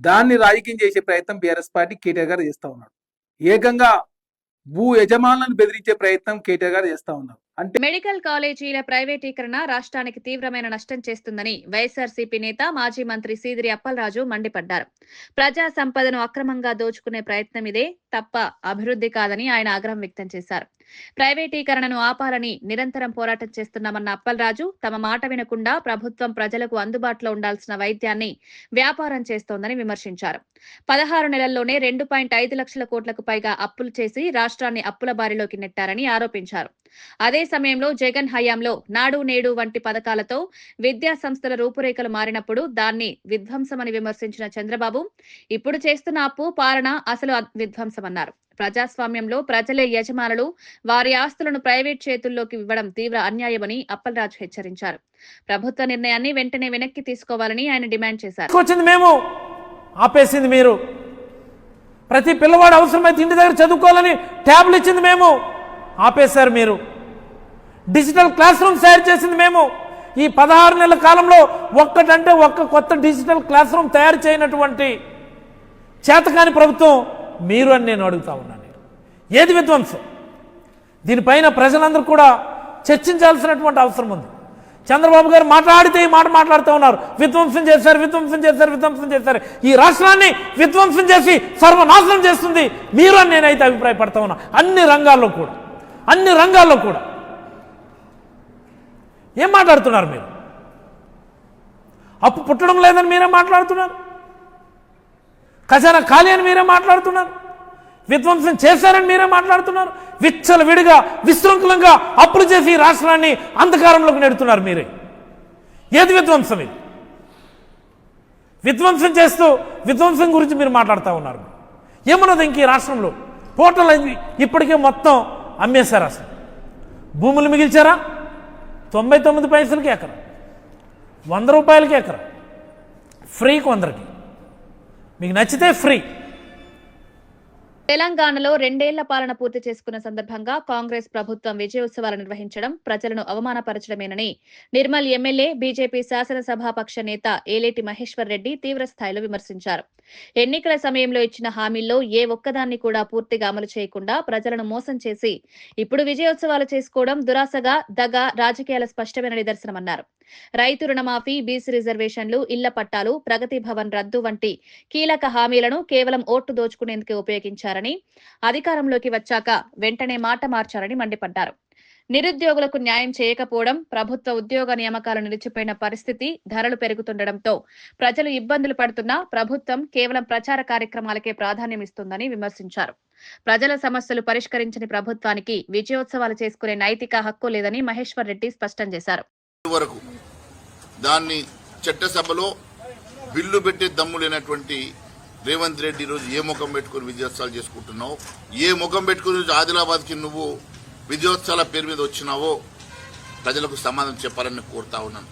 దాన్ని రాజకీయం చేసే ప్రయత్నం బీఆర్ఎస్ పార్టీ కేటీఆర్ గారు చేస్తూ ఉన్నాడు. ఏకంగా భూ యజమానులను బెదిరించే ప్రయత్నం కేటీఆర్ గారు చేస్తా ఉన్నారు. అంటే మెడికల్ కాలేజీల ప్రైవేటీకరణ రాష్ట్రానికి తీవ్రమైన నష్టం చేస్తుందని వైఎస్ఆర్సీపీ నేత, మాజీ మంత్రి సీదిరి అప్పలరాజు మండిపడ్డారు. ప్రజా సంపదను అక్రమంగా దోచుకునే ప్రయత్నం ఇదే తప్ప అభివృద్ధి కాదని ఆయన ఆగ్రహం వ్యక్తం చేశారు. ప్రైవేటీకరణను ఆపాలని నిరంతరం పోరాటం చేస్తున్నామన్న అప్పలరాజు, తమ మాట వినకుండా ప్రభుత్వం ప్రజలకు అందుబాటులో ఉండాల్సిన వైద్యాన్ని వ్యాపారం చేస్తోందని విమర్శించారు. 16 నెలల్లోనే 2.5 లక్షల కోట్లకు పైగా అప్పులు చేసి రాష్ట్రాన్ని అప్పుల బారిలోకి నెట్టారని ఆరోపించారు. అదే సమయంలో జగన్ హయాంలో నాడు నేడు వంటి పథకాలతో విద్యా సంస్థల రూపురేఖలు మారినప్పుడు దాన్ని విధ్వంసమని విమర్శించిన చంద్రబాబు, ఇప్పుడు చేస్తున్న అప్పు పాలన అసలు విధ్వంసమన్నారు. ప్రజాస్వామ్యంలో ప్రజలే యజమానులు, వారి ఆస్తులను ప్రైవేట్ చేతుల్లోకి ఇవ్వడం తీవ్ర అన్యాయమని అప్పలరాజు హెచ్చరించారు. ప్రభుత్వ నిర్ణయాన్ని వెంటనే వెనక్కి తీసుకోవాలని ఆయన డిమాండ్ చేశారు. మేము ఆపేసింది మీరు, ప్రతి పిల్లవాడు అవసరమైతే ఇంటి దగ్గర చదువుకోవాలని ట్యాబ్లు ఇచ్చింది మేము, ఆపేశారు మీరు. డిజిటల్ క్లాస్ రూమ్స్ తయారు చేసింది మేము, ఈ 16 నెలల కాలంలో ఒక్కటంటే ఒక్క కొత్త డిజిటల్ క్లాస్ రూమ్ తయారు చేయనటువంటి చేతకాని ప్రభుత్వం మీరు అని నేను అడుగుతా ఉన్నాను. ఏది విధ్వంసం? దీనిపైన ప్రజలందరూ కూడా చర్చించాల్సినటువంటి అవసరం ఉంది. చంద్రబాబు గారు మాట్లాడితే ఈ మాట మాట్లాడుతూ ఉన్నారు, విధ్వంసం చేశారు, విధ్వంసం చేశారు, విధ్వంసం చేశారు. ఈ రాష్ట్రాన్ని విధ్వంసం చేసి సర్వనాశనం చేస్తుంది మీరు అని నేనైతే అభిప్రాయపడతా ఉన్నా. అన్ని రంగాల్లో కూడా ఏం మాట్లాడుతున్నారు మీరు? అప్పు పుట్టడం లేదని మీరే మాట్లాడుతున్నారు, ఖజానా ఖాళీ అని మీరే మాట్లాడుతున్నారు, విధ్వంసం చేశారని మీరే మాట్లాడుతున్నారు, విచ్చలవిడిగా విశృంఖలంగా అప్పులు చేసి ఈ రాష్ట్రాన్ని అంధకారంలోకి నెడుతున్నారు మీరే. ఏది విధ్వంసం? ఇది విధ్వంసం చేస్తూ విధ్వంసం గురించి మీరు మాట్లాడుతూ ఉన్నారు. ఏమన్నది ఇంక ఈ రాష్ట్రంలో? టోటల్ ఇప్పటికే మొత్తం అమ్మేశారు. అసలు భూములు మిగిల్చారా? 99 పైసలకి ఎకరా, 100 రూపాయలకి ఎకరా, ఫ్రీ కొందరికి, మీకు నచ్చితే ఫ్రీ. తెలంగాణలో 2 ఏళ్ల పాలన పూర్తి చేసుకున్న సందర్భంగా కాంగ్రెస్ ప్రభుత్వం విజయోత్సవాలు నిర్వహించడం ప్రజలను అవమానపరచడమేనని నిర్మల్ ఎమ్మెల్యే బీజేపీ శాసనసభాపక్ష నేత ఏలేటి మహేశ్వర్ రెడ్డి తీవ్రస్థాయిలో విమర్శించారు. ఎన్నికల సమయంలో ఇచ్చిన హామీల్లో ఏ ఒక్కదాన్ని కూడా పూర్తిగా అమలు చేయకుండా ప్రజలను మోసం చేసి ఇప్పుడు విజయోత్సవాలు చేసుకోవడం దురాశగా, దగ, రాజకీయాల స్పష్టమైన నిదర్శనమన్నారు. రైతు రుణమాఫీ, బీసీ రిజర్వేషన్లు, ఇళ్ల పట్టాలు, ప్రగతి భవన్ రద్దు వంటి కీలక హామీలను కేవలం ఓట్లు దోచుకునేందుకే ఉపయోగించారని, అధికారంలోకి వచ్చాక వెంటనే మాట మార్చారని మండిపడ్డారు. నిరుద్యోగులకు న్యాయం చేయకపోవడం, ప్రభుత్వ ఉద్యోగ నియామకాలు నిలిచిపోయిన పరిస్థితి, ధరలు పెరుగుతుండటంతో ప్రజలు ఇబ్బందులు పడుతున్నా ప్రభుత్వం కేవలం ప్రచార కార్యక్రమాలకే ప్రాధాన్యమిస్తుందని విమర్శించారు. ప్రజల సమస్యలు పరిష్కరించని ప్రభుత్వానికి విజయోత్సవాలు చేసుకునే నైతిక హక్కు లేదని మహేశ్వర్ రెడ్డి స్పష్టం చేశారు. వరకు దాన్ని చట్టసభలో బిల్లు పెట్టే దమ్ము లేనటువంటి రేవంత్ రెడ్డి రోజు ఏ ముఖం పెట్టుకుని విజయోత్సవాలు చేసుకుంటున్నావు, ఏ ముఖం పెట్టుకుని ఆదిలాబాద్కి నువ్వు విజయోత్సవాల పేరు మీద వచ్చినావో ప్రజలకు సమాధానం చెప్పాలని కోరుతా ఉన్నాను.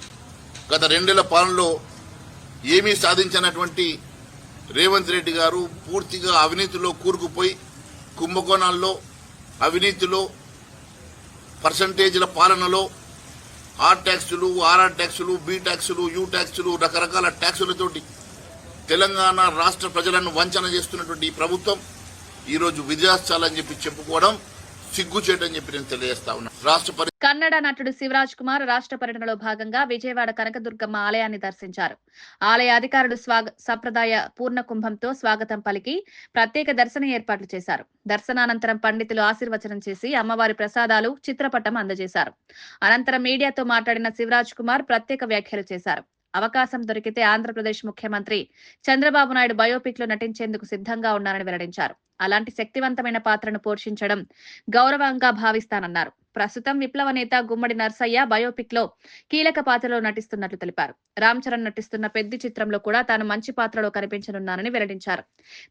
గత 2 ఏళ్ల పాలనలో ఏమీ సాధించినటువంటి రేవంత్ రెడ్డి గారు పూర్తిగా అవినీతిలో కూరుకుపోయి కుంభకోణాల్లో, అవినీతిలో, పర్సంటేజ్ల పాలనలో, ఆర్ ట్యాక్సులు, ఆర్ఆర్ ట్యాక్సులు, బి ట్యాక్సులు, యూ ట్యాక్సులు, రకరకాల ట్యాక్సులతోటి తెలంగాణ రాష్ట్ర ప్రజలను వంచన చేస్తున్నటువంటి ఈ ప్రభుత్వం ఈరోజు విజయోత్సవాలని చెప్పి చెప్పుకోవడం సిగ్గుచేటని చెప్పి నేను తెలియజేస్తా ఉన్నా. కన్నడ నటుడు శివరాజ్ కుమార్ రాష్ట్ర పర్యటనలో భాగంగా విజయవాడ కనకదుర్గమ్మ ఆలయాన్ని దర్శించారు. ఆలయ అధికారులు సంప్రదాయ పూర్ణ కుంభంతో స్వాగతం పలికి ప్రత్యేక దర్శన ఏర్పాట్లు చేశారు. దర్శనానంతరం పండితులు ఆశీర్వచనం చేసి అమ్మవారి ప్రసాదాలు, చిత్రపటం అందజేశారు. అనంతరం మీడియాతో మాట్లాడిన శివరాజ్ కుమార్ ప్రత్యేక వ్యాఖ్యలు చేశారు. అవకాశం దొరికితే ఆంధ్రప్రదేశ్ ముఖ్యమంత్రి చంద్రబాబు నాయుడు బయోపిక్ లో నటించేందుకు సిద్ధంగా ఉన్నారని వెల్లడించారు. అలాంటి శక్తివంతమైన పాత్రను పోషించడం గౌరవంగా భావిస్తానన్నారు. ప్రస్తుతం విప్లవ నేత గుమ్మడి నర్సయ్య బయోపిక్ లో కీలక పాత్రలో నటిస్తున్నట్లు తెలిపారు. రామ్ చరణ్ నటిస్తున్న పెద్ది చిత్రంలో కూడా తాను మంచి పాత్రలో కనిపించనున్నానని వెల్లడించారు.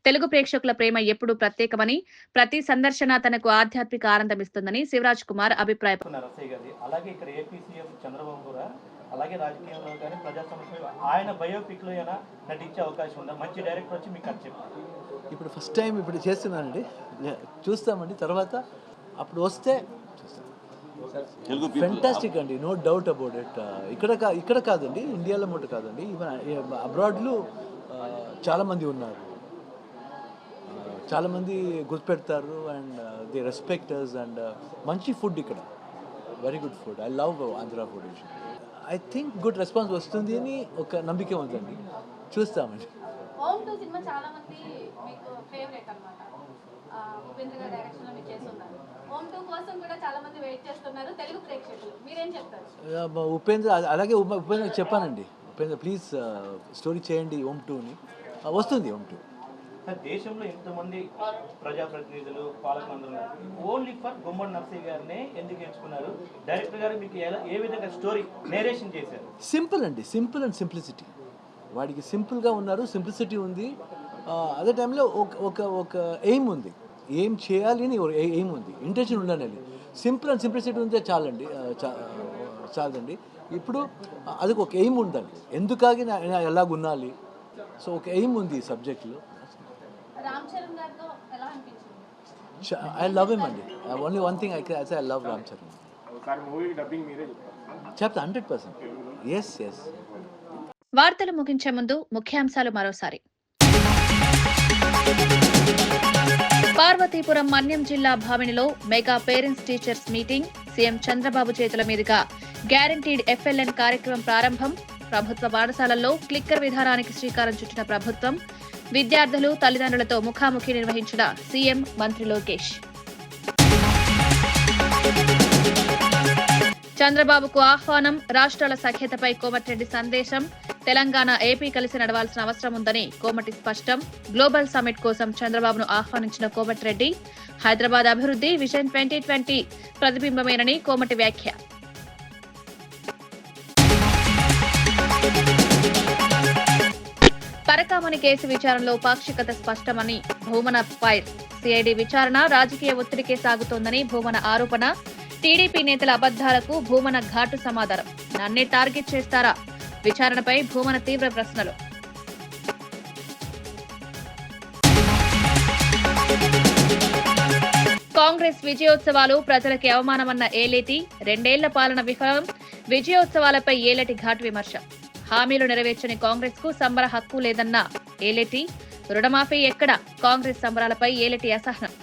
తెలుగు ప్రేక్షకుల ప్రేమ ఎప్పుడూ ప్రత్యేకమని, ప్రతి సందర్శన తనకు ఆధ్యాత్మిక ఆనందమిస్తుందని శివరాజ్ కుమార్ అభిప్రాయపడ్డారు. అలాగే రాజకీయంలో కానీ ప్రజా సమస్యలు ఆయన బయోపిక్ లో అయినా నటించే అవకాశం ఉందా? మంచి డైరెక్టర్ వచ్చి మీకు అది చెప్పారు. ఇప్పుడు ఫస్ట్ టైం ఇప్పుడు చేస్తున్నానండి, చూస్తామండి. తర్వాత అప్పుడు వస్తే ఫెంటాస్టిక్ అండి, నో డౌట్ అబౌట్ ఇట్. ఇక్కడ కాదండి, ఇండియాలో మొట్ట కాదండి, ఈవెన్ అబ్రాడ్లో చాలామంది ఉన్నారు, చాలామంది గుర్తుపెడతారు అండ్ దే రెస్పెక్టర్స్ అండ్ మంచి ఫుడ్ ఇక్కడ, very good food. I love Andhra food. I think good response వస్తుంది అని ఒక నమ్మకం ఉందండి, చూస్తామండి. ఉపేంద్ర అలాగే ఉపేంద్ర చెప్పానండి, ఉపేంద్ర ప్లీజ్ స్టోరీ చేయండి ఓం 2ని, వస్తుంది ఓం 2. దేశంలో ఎంతమంది ప్రజాప్రతినిధులు, పాలకులందరూ ఓన్లీ ఫర్ గుమ్మడి నర్సయ్య గారినే ఎందుకు ఎంచుకున్నారు? డైరెక్టర్ గారు మీకు ఏ విధంగా స్టోరీ నేరేషన్ చేశారు? సింపుల్ అండి, సింపుల్ అండ్ సింప్లిసిటీ. వాడికి సింపుల్గా ఉన్నారు, సింప్లిసిటీ ఉంది. అదే టైంలో ఒక ఎయిమ్ ఉంది, ఏం చేయాలి అని ఎయిమ్ ఉంది, ఇంటెన్షన్ ఉండాలి. సింపుల్ అండ్ సింప్లిసిటీ ఉంటే చాలండి, చాలండి. ఇప్పుడు అది ఒక ఎయిమ్ ఉందండి, ఎందుకాగి ఎలాగున్నాలి. సో ఒక ఎయిమ్ ఉంది ఈ సబ్జెక్ట్లో. I love him అండి. Only one thing I can say, I love Ram Charan. చెప్తా 100%. Yes yes. వార్తలు ముగించే ముందు ముఖ్యాంశాలు మరోసారి. పార్వతీపురం మన్యం జిల్లా భామినిలో mega parents teachers meeting. CM Chandrababu చేతుల మీదుగా గ్యారంటీడ్ ఎఫ్ఎల్ఎన్ కార్యక్రమం ప్రారంభం. ప్రభుత్వ పాఠశాలల్లో క్లిక్కర్ విధానానికి శ్రీకారం చుట్టిన ప్రభుత్వం. విద్యార్థులు తల్లిదండ్రులతో ముఖాముఖి నిర్వహించిన సీఎం, మంత్రి లోకేష్. చంద్రబాబుకు ఆహ్వానం. రాష్ట్రాల సఖ్యతపై కోమటిరెడ్డి సందేశం. తెలంగాణ, ఏపీ కలిసి నడవాల్సిన అవసరం ఉందని కోమటి స్పష్టం. గ్లోబల్ సమ్మిట్ కోసం చంద్రబాబును ఆహ్వానించిన కోమటిరెడ్డి. హైదరాబాద్ అభివృద్ధి విజన్ 2020 ప్రతిబింబమేనని కోమటి వ్యాఖ్య. పరకామణి కేసు విచారణలో పాక్షికత స్పష్టమని భూమన ఫైర్. సిఐడి విచారణ రాజకీయ ఒత్తిడికే సాగుతోందని భూమన ఆరోపణ. టీడీపీ నేతల అబద్దాలకు భూమన ఘాటు సమాధానం. నన్నే టార్గెట్ చేస్తారా? విచారణపై భూమన తీవ్ర ప్రశ్నలు. కాంగ్రెస్ విజయోత్సవాలు ప్రజలకి అవమానమన్న ఏలేటి. 2 ఏళ్ల పాలన విఫలం. విజయోత్సవాలపై ఏలేటి ఘాటు విమర్శ. హామీలు నెరవేర్చని కాంగ్రెస్ కు సంబర హక్కు లేదన్న ఏలేటి. రుణమాఫీ ఎక్కడ? కాంగ్రెస్ సంబరాలపై ఏలేటి అసహనం.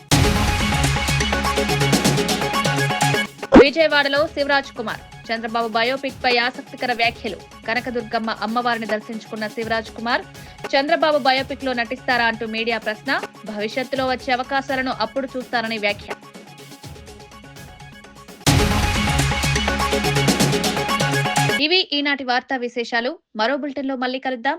విజయవాడలో శివరాజ్ కుమార్. చంద్రబాబు బయోపిక్ పై ఆసక్తికర వ్యాఖ్యలు. కనకదుర్గమ్మ అమ్మవారిని దర్శించుకున్న శివరాజ్ కుమార్. చంద్రబాబు బయోపిక్ లో నటిస్తారా అంటూ మీడియా ప్రశ్న. భవిష్యత్తులో వచ్చే అవకాశాలను అప్పుడు చూస్తారని వ్యాఖ్య. ఇవి ఈనాటి వార్తా విశేషాలు. మరో బులెటిన్లో మళ్ళీ కలుద్దాం.